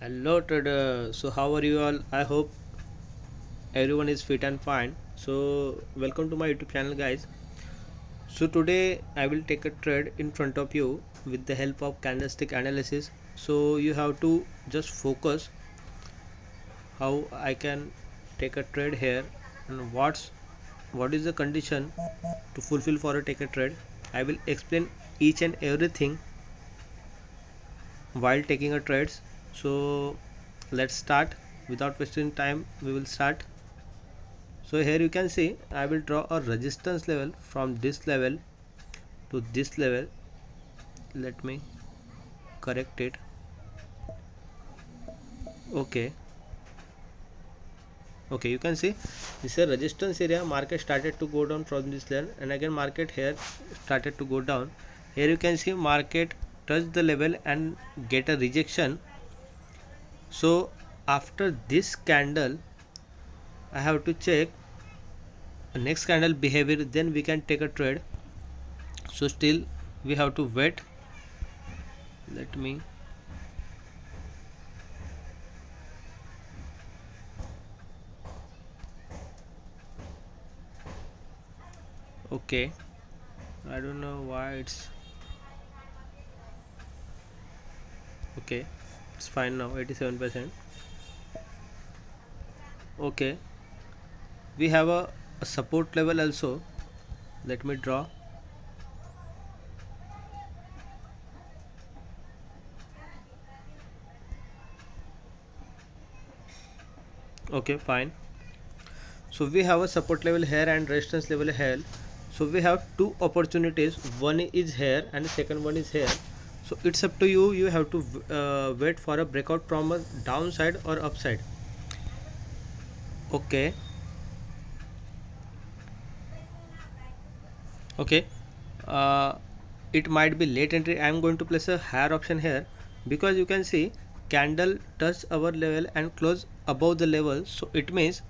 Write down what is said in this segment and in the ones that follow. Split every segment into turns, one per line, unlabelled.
Hello trader. So how are you all? I hope everyone is fit and fine. So welcome to my YouTube channel guys. So today I will take a trade in front of you with the help of candlestick analysis. So you have to just focus how I can take a trade here and what is the condition to fulfill for a take a trade. I will explain each and everything while taking a trades. So let's start without wasting time. We will start. So here you can see I will draw a resistance level from this level to this level. Let me correct it. Okay, okay, you can see this is a resistance area. Market started to go down from this level, and again market here started to go down. Here you can see market touch the level and get a rejection. So after this candle I have to check next candle behavior, then we can take a trade. So still we have to wait. Let me okay, I don't know why it's okay, it's fine now, 87%. Okay, we have a support level also. Let me draw. Okay, fine. So we have a support level here and resistance level here. So we have two opportunities, one is here and the second one is here. So it's up to you. You have to wait for a breakout from a downside or upside. Okay, okay, uh, it might be late entry. I am going to place a higher option here because you can see candle touch our level and close above the level, so it means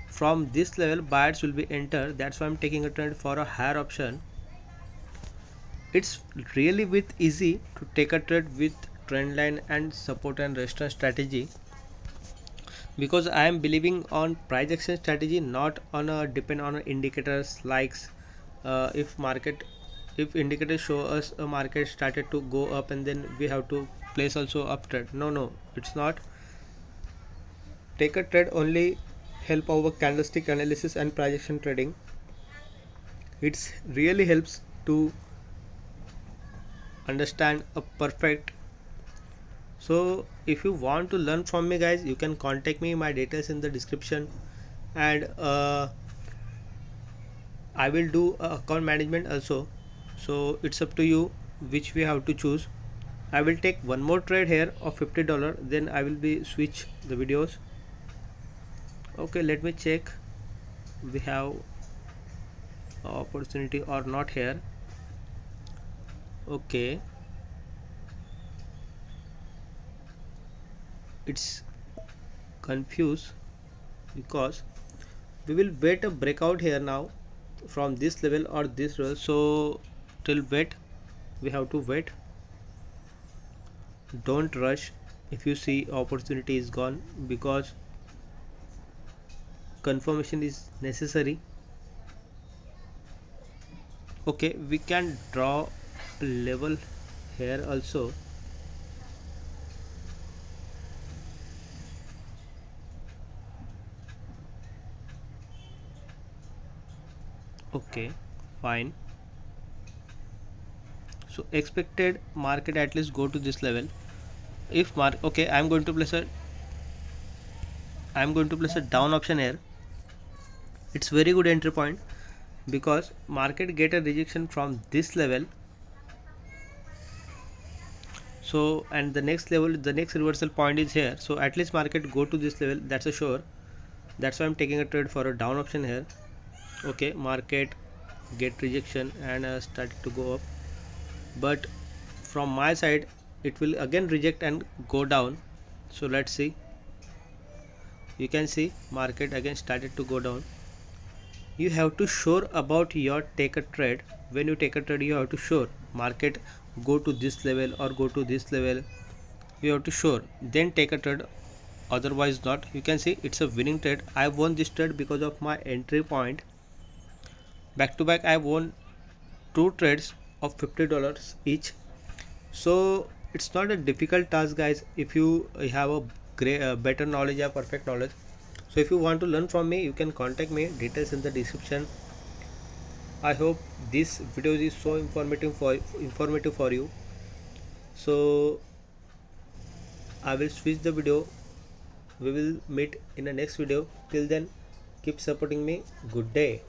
from this level buyers will be entered. That's why I'm taking a trend for a higher option. It's really with easy to take a trade with trend line and support and resistance strategy, because I am believing on price action strategy, not on a depend on indicators likes. If market, if indicators show us a market started to go up and then we have to place also up trade. No, it's not. Take a trade only help our candlestick analysis and price action trading. It's really helps to understand a perfect. So if you want to learn from me guys, you can contact me. My details in the description, and I will do account management also. So it's up to you which we have to choose. I will take one more trade here of $50, then I will be switch the videos. Okay, let me check we have opportunity or not here. Okay, it's confused because we will wait a breakout here now from this level or this level. So till wait, we have to wait. Don't rush if you see opportunity is gone, because confirmation is necessary. Okay, we can draw a level here also. Okay, fine. So expected market at least go to this level. If mark, okay, I'm going to place a down option here. It's very good entry point because market get a rejection from this level. So and the next level, the next reversal point is here. So at least market go to this level. That's a sure. That's why I'm taking a trade for a down option here. Okay, market get rejection and started to go up, but from my side it will again reject and go down. So let's see. You can see market again started to go down. You have to sure about your take a trade. When you take a trade, you have to sure market go to this level or go to this level. you have to sure, then take a trade, otherwise not. You can see it's a winning trade. I won this trade because of my entry point. Back to back I won two trades of $50 each. So it's not a difficult task, guys, if you have a great better knowledge or perfect knowledge. So if you want to learn from me, you can contact me, details in the description. I hope this video is so informative for you. So I will switch the video. We will meet in the next video. Till then, keep supporting me. Good day.